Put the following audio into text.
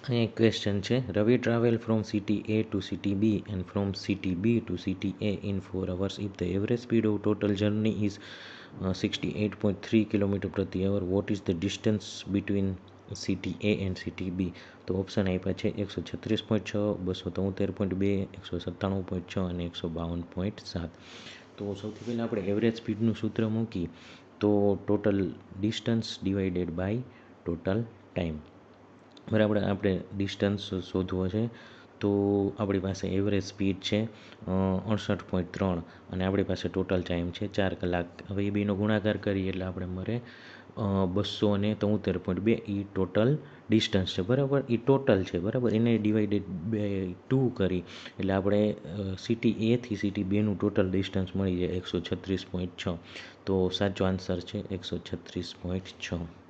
અહીં એક ક્વેશ્ચન છે. Ravi travel from city A to city B and from city B to city A in 4 hours. If the average speed of total journey is 68.3 kilometre પ્રતિ hour, what is the distance between city A and city B? તો option આપ્યા છે 136.6, 273.2, 197.6 અને 152.7. તો સૌથી પહેલાં આપણે average સ્પીડનું સૂત્ર મૂકી તો total distance divided by total time. બરાબર, આપણે ડિસ્ટન્સ શોધવો છે. તો આપણી પાસે એવરેજ સ્પીડ છે 68.3 અને આપણી પાસે ટોટલ ટાઈમ છે 4 કલાક. હવે એ બેનો ગુણાકાર કરીએ એટલે આપણે મળે 273.2. એ ટોટલ ડિસ્ટન્સ છે. બરાબર, એ ટોટલ છે. બરાબર, એને ડિવાઇડેડ બાય 2 કરી એટલે આપણે સિટી એથી સિટી બેનું ટોટલ ડિસ્ટન્સ મળી જાય 136.6. તો સાચો આન્સર છે 136.6.